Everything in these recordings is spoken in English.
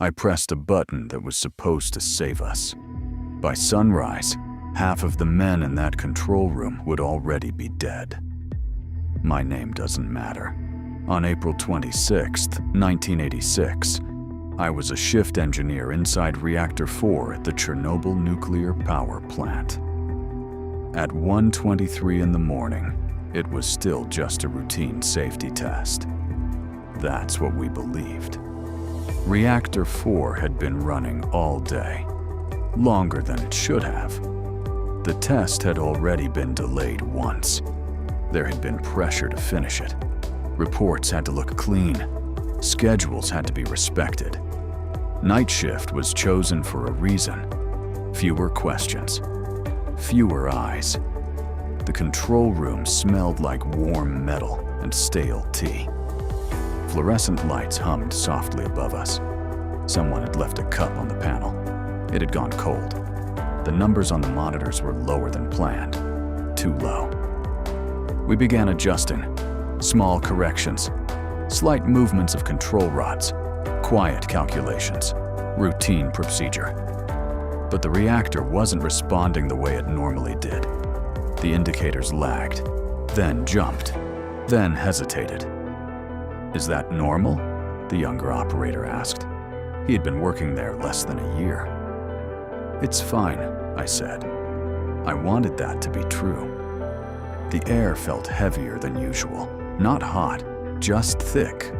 I pressed a button that was supposed to save us. By sunrise, half of the men in that control room would already be dead. My name doesn't matter. On April 26, 1986, I was a shift engineer inside Reactor 4 at the Chernobyl nuclear power plant. At 1:23 in the morning, it was still just a routine safety test. That's what we believed. Reactor 4 had been running all day, longer than it should have. The test had already been delayed once. There had been pressure to finish it. Reports had to look clean. Schedules had to be respected. Night shift was chosen for a reason. Fewer questions. Fewer eyes. The control room smelled like warm metal and stale tea. Fluorescent lights hummed softly above us. Someone had left a cup on the panel. It had gone cold. The numbers on the monitors were lower than planned. Too low. We began adjusting. Small corrections. Slight movements of control rods. Quiet calculations. Routine procedure. But the reactor wasn't responding the way it normally did. The indicators lagged, then jumped, then hesitated. "Is that normal?" the younger operator asked. He had been working there less than a year. "It's fine," I said. I wanted that to be true. The air felt heavier than usual, not hot, just thick,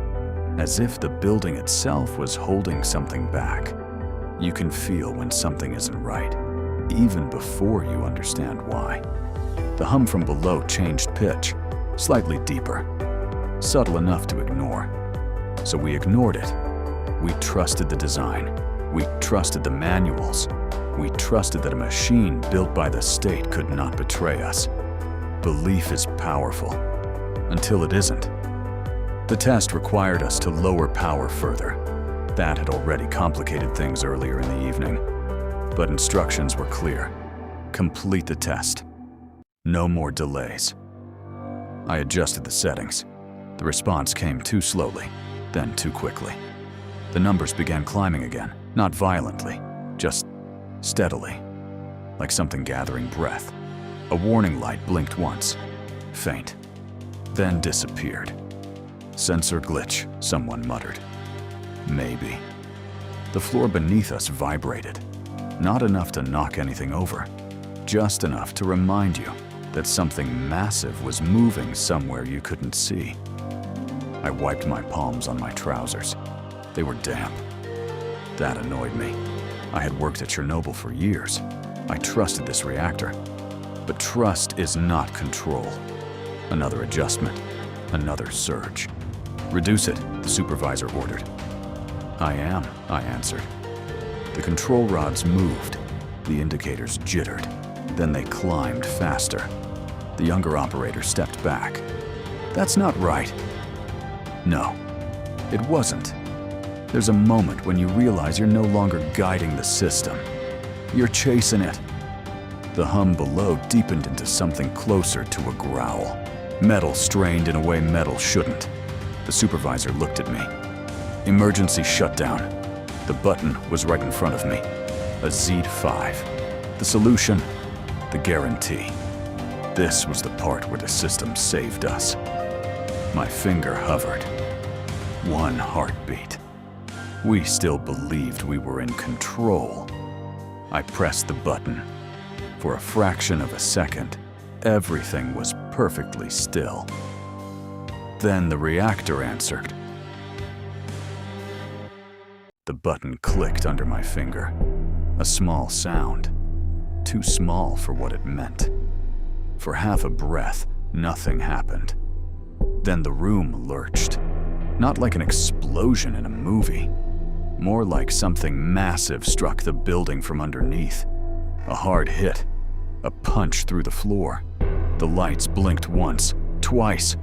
as if the building itself was holding something back. You can feel when something isn't right, even before you understand why. The hum from below changed pitch, slightly deeper, subtle enough to ignore. So we ignored it. We trusted the design. We trusted the manuals. We trusted that a machine built by the state could not betray us. Belief is powerful, until it isn't. The test required us to lower power further. That had already complicated things earlier in the evening. But instructions were clear. Complete the test. No more delays. I adjusted the settings. The response came too slowly, then too quickly. The numbers began climbing again, not violently, just steadily, like something gathering breath. A warning light blinked once, faint, then disappeared. "Sensor glitch," someone muttered. Maybe. The floor beneath us vibrated. Not enough to knock anything over, just enough to remind you that something massive was moving somewhere you couldn't see. I wiped my palms on my trousers. They were damp. That annoyed me. I had worked at Chernobyl for years. I trusted this reactor. But trust is not control. Another adjustment, another surge. "Reduce it," the supervisor ordered. "I am," I answered. The control rods moved. The indicators jittered. Then they climbed faster. The younger operator stepped back. "That's not right." No, it wasn't. There's a moment when you realize you're no longer guiding the system. You're chasing it. The hum below deepened into something closer to a growl. Metal strained in a way metal shouldn't. The supervisor looked at me. "Emergency shutdown." The button was right in front of me. A Z5. The solution, the guarantee. This was the part where the system saved us. My finger hovered. One heartbeat. We still believed we were in control. I pressed the button. For a fraction of a second, everything was perfectly still. Then the reactor answered. The button clicked under my finger. A small sound. Too small for what it meant. For half a breath, nothing happened. Then the room lurched. Not like an explosion in a movie. More like something massive struck the building from underneath. A hard hit. A punch through the floor. The lights blinked once, twice,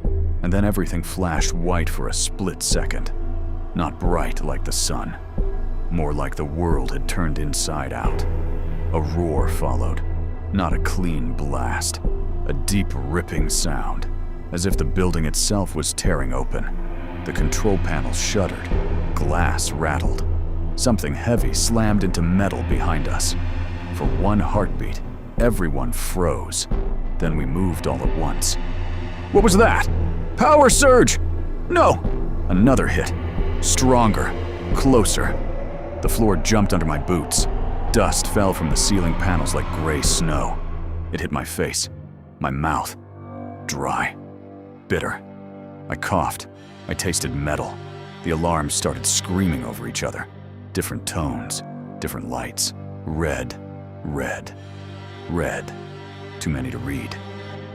and then everything flashed white for a split second. Not bright like the sun. More like the world had turned inside out. A roar followed. Not a clean blast. A deep ripping sound, as if the building itself was tearing open. The control panel shuddered. Glass rattled. Something heavy slammed into metal behind us. For one heartbeat, everyone froze. Then we moved all at once. What was that? Power surge! No! Another hit. Stronger. Closer. The floor jumped under my boots. Dust fell from the ceiling panels like gray snow. It hit my face, my mouth. Dry. Bitter. I coughed. I tasted metal. The alarms started screaming over each other. Different tones, different lights. Red, red, red. Too many to read.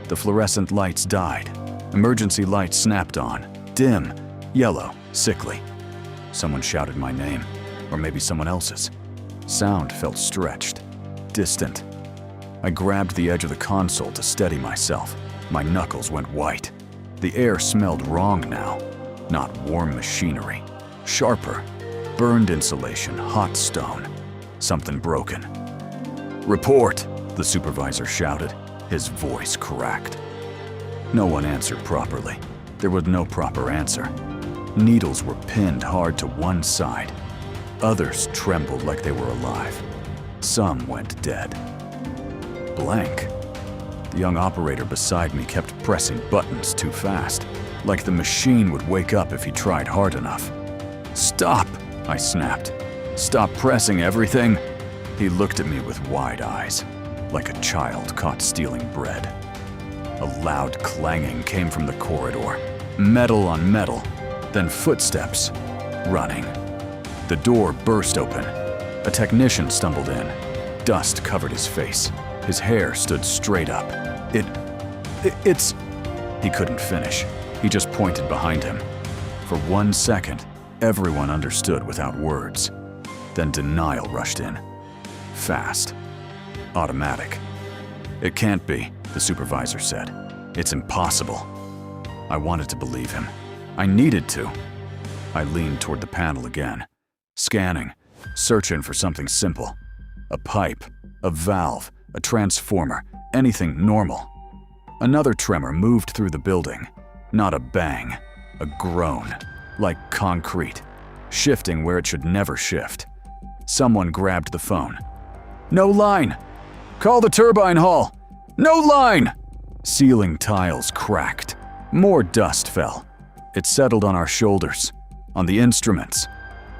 The fluorescent lights died. Emergency lights snapped on. Dim, yellow, sickly. Someone shouted my name, or maybe someone else's. Sound felt stretched, distant. I grabbed the edge of the console to steady myself. My knuckles went white. The air smelled wrong now. Not warm machinery. Sharper. Burned insulation, hot stone. Something broken. Report, the supervisor shouted. His voice cracked. No one answered properly. There was no proper answer. Needles were pinned hard to one side. Others trembled like they were alive. Some went dead. Blank. The young operator beside me kept pressing buttons too fast, like the machine would wake up if he tried hard enough. Stop, I snapped. Stop pressing everything. He looked at me with wide eyes, like a child caught stealing bread. A loud clanging came from the corridor, metal on metal, then footsteps, running. The door burst open. A technician stumbled in. Dust covered his face. His hair stood straight up. It's... He couldn't finish. He just pointed behind him. For 1 second, everyone understood without words. Then denial rushed in. Fast. Automatic. It can't be, the supervisor said. It's impossible. I wanted to believe him. I needed to. I leaned toward the panel again, scanning, searching for something simple. A pipe, a valve, a transformer, anything normal. Another tremor moved through the building. Not a bang, a groan, like concrete, shifting where it should never shift. Someone grabbed the phone. No line! Call the turbine hall! No line! Ceiling tiles cracked. More dust fell. It settled on our shoulders, on the instruments,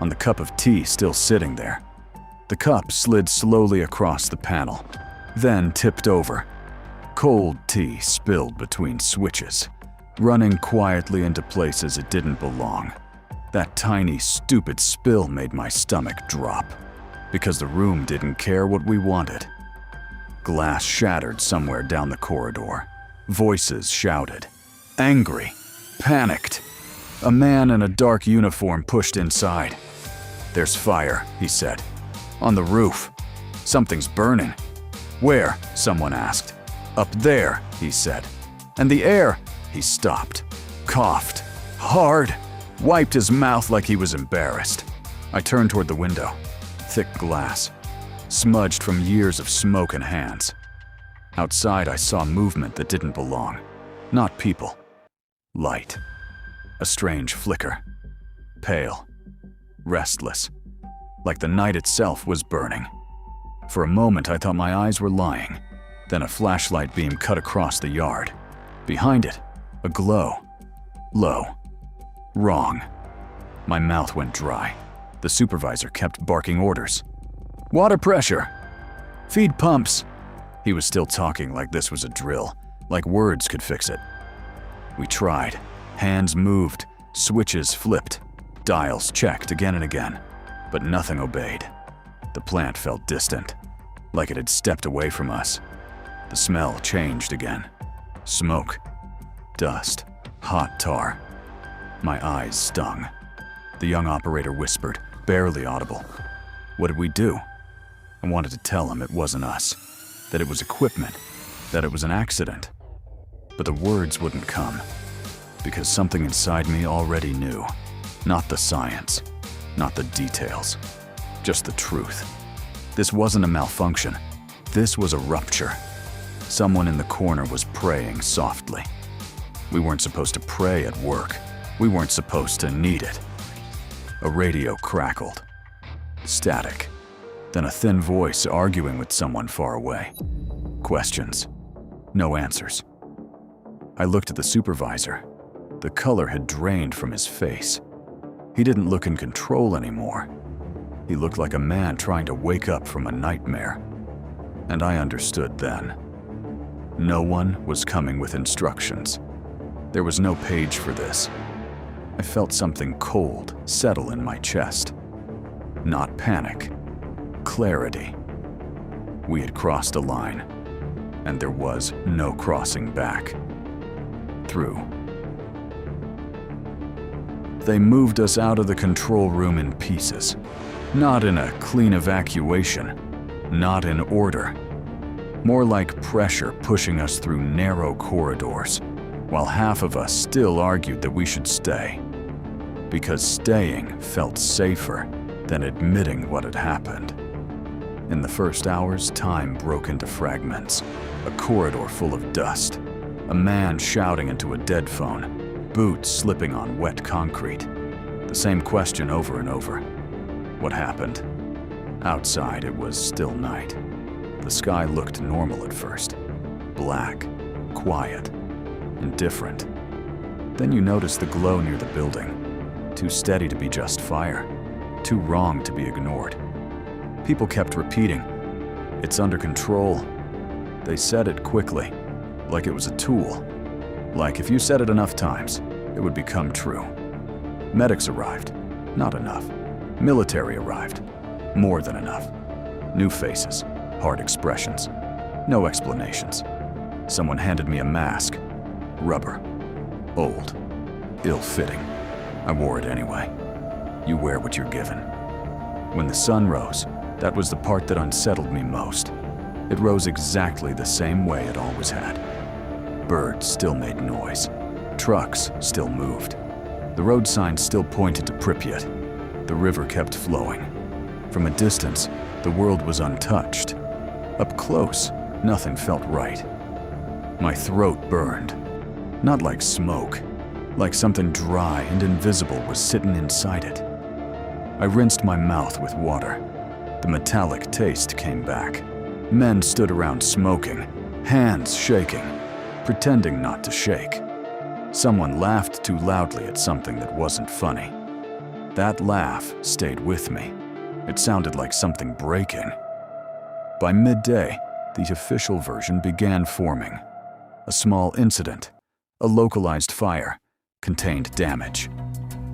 on the cup of tea still sitting there. The cup slid slowly across the panel, then tipped over. Cold tea spilled between switches, running quietly into places it didn't belong. That tiny, stupid spill made my stomach drop, because the room didn't care what we wanted. Glass shattered somewhere down the corridor. Voices shouted. Angry. Panicked. A man in a dark uniform pushed inside. There's fire, he said. On the roof. Something's burning. Where? Someone asked. Up there, he said. And the air? He stopped. Coughed. Hard. Wiped his mouth like he was embarrassed. I turned toward the window. Thick glass. Smudged from years of smoke and hands. Outside, I saw movement that didn't belong. Not people. Light. A strange flicker. Pale. Restless. Like the night itself was burning. For a moment, I thought my eyes were lying. Then a flashlight beam cut across the yard. Behind it, a glow. Low. Wrong. My mouth went dry. The supervisor kept barking orders. Water pressure. Feed pumps. He was still talking like this was a drill, like words could fix it. We tried. Hands moved. Switches flipped. Dials checked again and again. But nothing obeyed. The plant felt distant, like it had stepped away from us. The smell changed again. Smoke. Dust. Hot tar. My eyes stung. The young operator whispered, barely audible. What did we do? I wanted to tell him it wasn't us, that it was equipment, that it was an accident. But the words wouldn't come, because something inside me already knew. Not the science, not the details, just the truth. This wasn't a malfunction. This was a rupture. Someone in the corner was praying softly. We weren't supposed to pray at work. We weren't supposed to need it. A radio crackled. Static. Then a thin voice arguing with someone far away. Questions. No answers. I looked at the supervisor. The color had drained from his face. He didn't look in control anymore. He looked like a man trying to wake up from a nightmare. And I understood then. No one was coming with instructions. There was no page for this. I felt something cold settle in my chest. Not panic. Clarity. We had crossed a line, and there was no crossing back. Through. They moved us out of the control room in pieces. Not in a clean evacuation. Not in order. More like pressure pushing us through narrow corridors, while half of us still argued that we should stay. Because staying felt safer than admitting what had happened. In the first hours, time broke into fragments. A corridor full of dust. A man shouting into a dead phone. Boots slipping on wet concrete. The same question over and over. What happened? Outside, it was still night. The sky looked normal at first. Black, quiet, and different. Then you noticed the glow near the building. Too steady to be just fire. Too wrong to be ignored. People kept repeating, "It's under control." They said it quickly, like it was a tool. Like if you said it enough times, it would become true. Medics arrived. Not enough. Military arrived. More than enough. New faces. Hard expressions. No explanations. Someone handed me a mask. Rubber. Old. Ill-fitting. I wore it anyway. You wear what you're given. When the sun rose, that was the part that unsettled me most. It rose exactly the same way it always had. Birds still made noise. Trucks still moved. The road signs still pointed to Pripyat. The river kept flowing. From a distance, the world was untouched. Up close, nothing felt right. My throat burned. Not like smoke. Like something dry and invisible was sitting inside it. I rinsed my mouth with water. The metallic taste came back. Men stood around smoking, hands shaking, pretending not to shake. Someone laughed too loudly at something that wasn't funny. That laugh stayed with me. It sounded like something breaking. By midday, the official version began forming. A small incident, a localized fire, contained damage.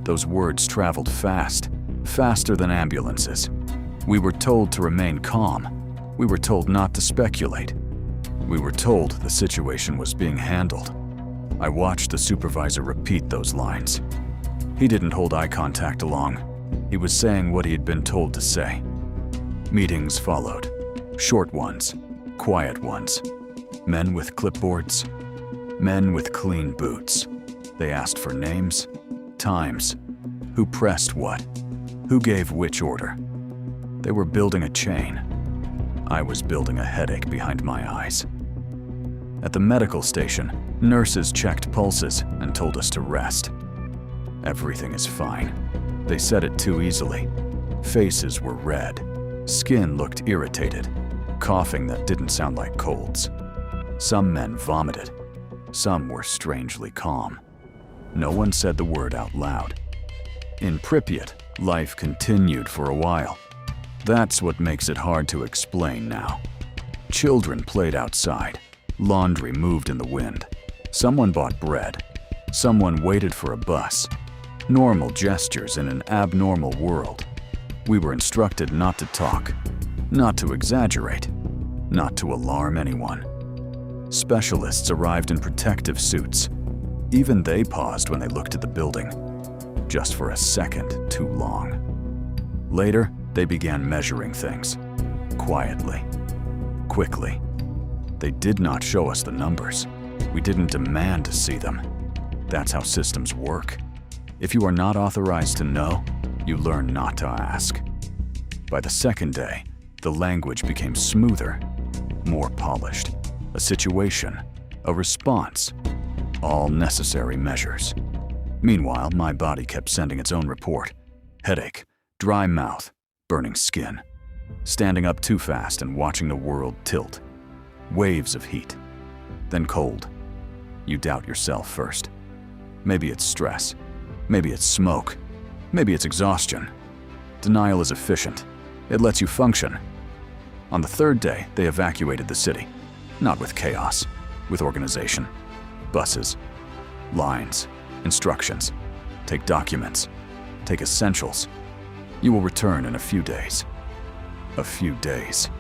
Those words traveled fast, faster than ambulances. We were told to remain calm. We were told not to speculate. We were told the situation was being handled. I watched the supervisor repeat those lines. He didn't hold eye contact long. He was saying what he had been told to say. Meetings followed. Short ones, quiet ones. Men with clipboards, men with clean boots. They asked for names, times, who pressed what, who gave which order. They were building a chain. I was building a headache behind my eyes. At the medical station, nurses checked pulses and told us to rest. Everything is fine. They said it too easily. Faces were red. Skin looked irritated. Coughing that didn't sound like colds. Some men vomited. Some were strangely calm. No one said the word out loud. In Pripyat, life continued for a while. That's what makes it hard to explain now. Children played outside. Laundry moved in the wind. Someone bought bread. Someone waited for a bus. Normal gestures in an abnormal world. We were instructed not to talk, not to exaggerate, not to alarm anyone. Specialists arrived in protective suits. Even they paused when they looked at the building. Just for a second too long. Later, they began measuring things. Quietly. Quickly. They did not show us the numbers. We didn't demand to see them. That's how systems work. If you are not authorized to know, you learn not to ask. By the second day, the language became smoother, more polished. A situation, a response, all necessary measures. Meanwhile, my body kept sending its own report. Headache, dry mouth, burning skin, standing up too fast and watching the world tilt. Waves of heat, then cold. You doubt yourself first. Maybe it's stress. Maybe it's smoke. Maybe it's exhaustion. Denial is efficient. It lets you function. On the third day, they evacuated the city. Not with chaos, with organization. Buses, lines, instructions. Take documents. Take essentials. You will return in a few days. A few days.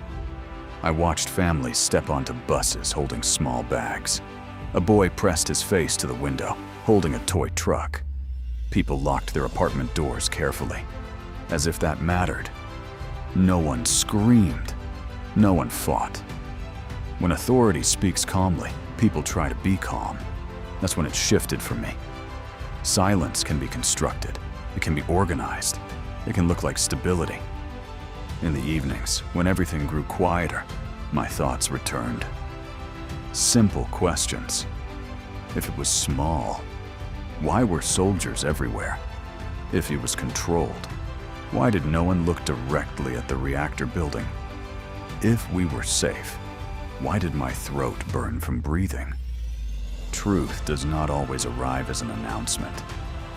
I watched families step onto buses holding small bags. A boy pressed his face to the window, holding a toy truck. People locked their apartment doors carefully, as if that mattered. No one screamed. No one fought. When authority speaks calmly, people try to be calm. That's when it shifted for me. Silence can be constructed. It can be organized. It can look like stability. In the evenings, when everything grew quieter, my thoughts returned. Simple questions. If it was small, why were soldiers everywhere? If he was controlled, why did no one look directly at the reactor building? If we were safe, why did my throat burn from breathing? Truth does not always arrive as an announcement.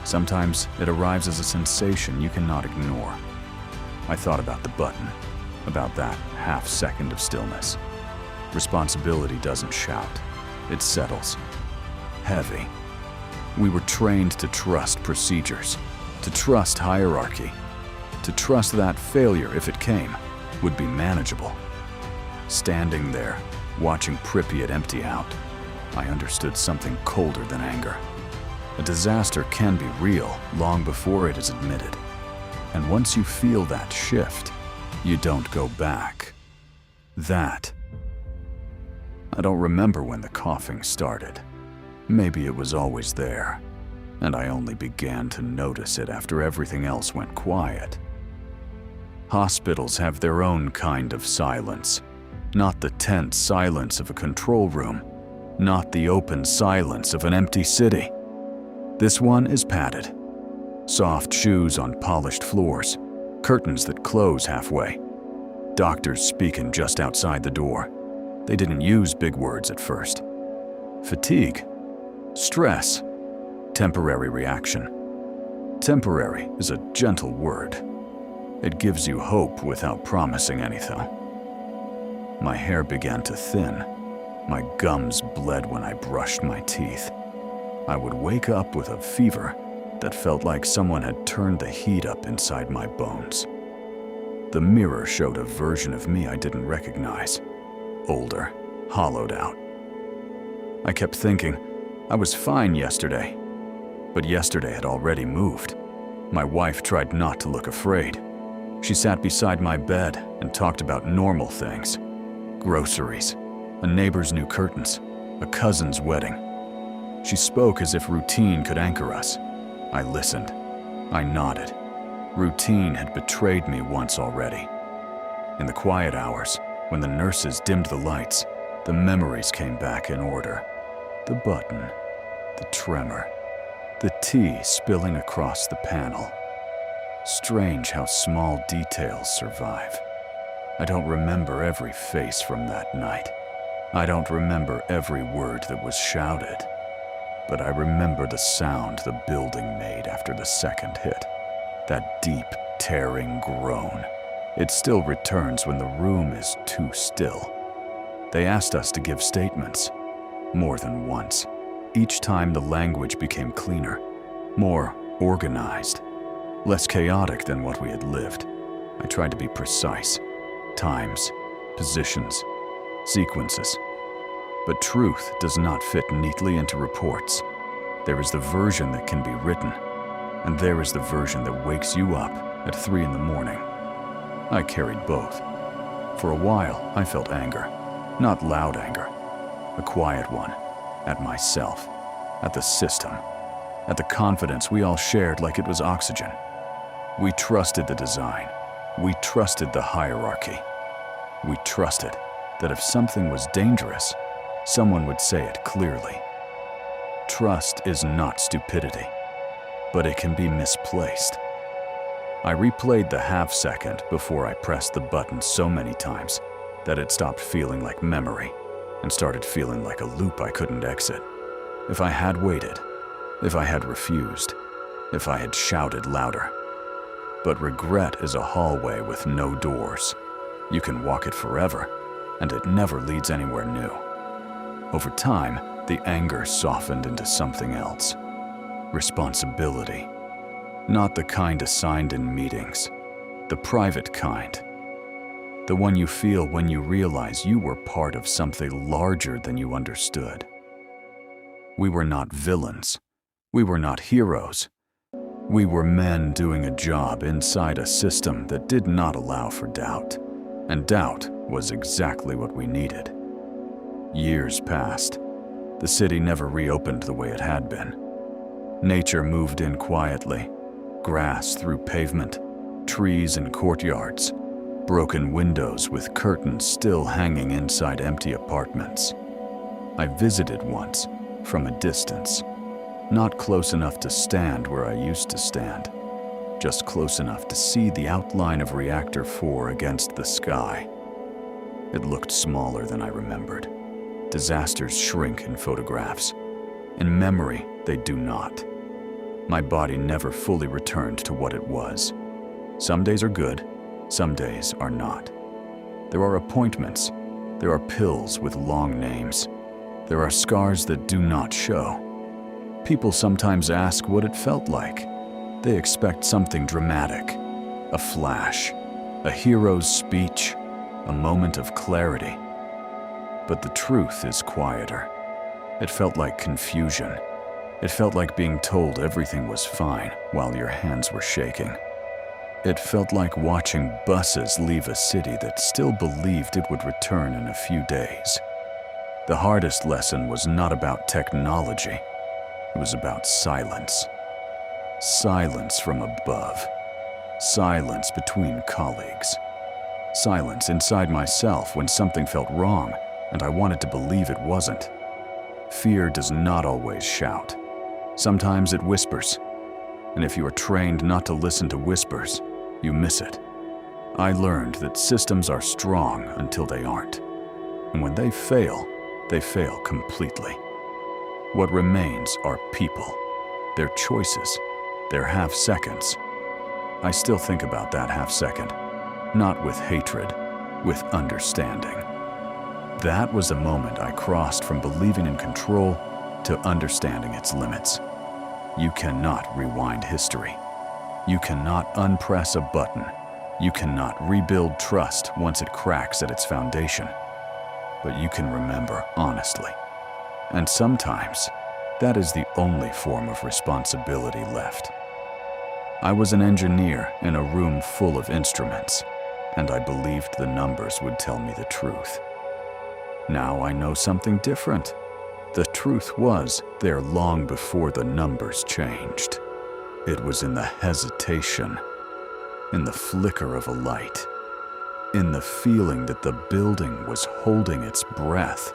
Sometimes it arrives as a sensation you cannot ignore. I thought about the button, about that half second of stillness. Responsibility doesn't shout, it settles. Heavy. We were trained to trust procedures, to trust hierarchy, to trust that failure, if it came, would be manageable. Standing there, watching Pripyat empty out, I understood something colder than anger. A disaster can be real long before it is admitted. And once you feel that shift, you don't go back. That. I don't remember when the coughing started. Maybe it was always there, and I only began to notice it after everything else went quiet. Hospitals have their own kind of silence, not the tense silence of a control room, not the open silence of an empty city. This one is padded. Soft shoes on polished floors, curtains that close halfway. Doctors speaking just outside the door. They didn't use big words at first. Fatigue, stress, temporary reaction. Temporary is a gentle word. It gives you hope without promising anything. My hair began to thin. My gums bled when I brushed my teeth. I would wake up with a fever that felt like someone had turned the heat up inside my bones. The mirror showed a version of me I didn't recognize. Older, hollowed out. I kept thinking, I was fine yesterday. But yesterday had already moved. My wife tried not to look afraid. She sat beside my bed and talked about normal things. Groceries, a neighbor's new curtains, a cousin's wedding. She spoke as if routine could anchor us. I listened. I nodded. Routine had betrayed me once already. In the quiet hours, when the nurses dimmed the lights, the memories came back in order. The button, the tremor, the tea spilling across the panel. Strange how small details survive. I don't remember every face from that night. I don't remember every word that was shouted. But I remember the sound the building made after the second hit. That deep, tearing groan. It still returns when the room is too still. They asked us to give statements. More than once. Each time the language became cleaner, more organized, less chaotic than what we had lived. I tried to be precise. Times, positions, sequences. But truth does not fit neatly into reports. There is the version that can be written, and there is the version that wakes you up at 3 in the morning. I carried both. For a while, I felt anger. Not loud anger. A quiet one. At myself. At the system. At the confidence we all shared like it was oxygen. We trusted the design. We trusted the hierarchy. We trusted that if something was dangerous, someone would say it clearly. Trust is not stupidity, but it can be misplaced. I replayed the half-second before I pressed the button so many times that it stopped feeling like memory and started feeling like a loop I couldn't exit. If I had waited, if I had refused, if I had shouted louder. But regret is a hallway with no doors. You can walk it forever, and it never leads anywhere new. Over time, the anger softened into something else. Responsibility. Not the kind assigned in meetings, the private kind. The one you feel when you realize you were part of something larger than you understood. We were not villains. We were not heroes. We were men doing a job inside a system that did not allow for doubt. And doubt was exactly what we needed. Years passed. The city never reopened the way it had been. Nature moved in quietly. Grass through pavement, trees in courtyards, broken windows with curtains still hanging inside empty apartments. I visited once, from a distance, not close enough to stand where I used to stand, just close enough to see the outline of Reactor 4 against the sky. It looked smaller than I remembered. Disasters shrink in photographs. In memory, they do not. My body never fully returned to what it was. Some days are good, some days are not. There are appointments. There are pills with long names. There are scars that do not show. People sometimes ask what it felt like. They expect something dramatic, a flash, a hero's speech, a moment of clarity. But the truth is quieter. It felt like confusion. It felt like being told everything was fine while your hands were shaking. It felt like watching buses leave a city that still believed it would return in a few days. The hardest lesson was not about technology. It was about silence. Silence from above. Silence between colleagues. Silence inside myself when something felt wrong and I wanted to believe it wasn't. Fear does not always shout. Sometimes it whispers, and if you are trained not to listen to whispers, you miss it. I learned that systems are strong until they aren't, and when they fail completely. What remains are people, their choices, their half-seconds. I still think about that half-second, not with hatred, with understanding. That was the moment I crossed from believing in control to understanding its limits. You cannot rewind history. You cannot unpress a button. You cannot rebuild trust once it cracks at its foundation. But you can remember honestly. And sometimes, that is the only form of responsibility left. I was an engineer in a room full of instruments, and I believed the numbers would tell me the truth. Now I know something different. The truth was there long before the numbers changed. It was in the hesitation, in the flicker of a light, in the feeling that the building was holding its breath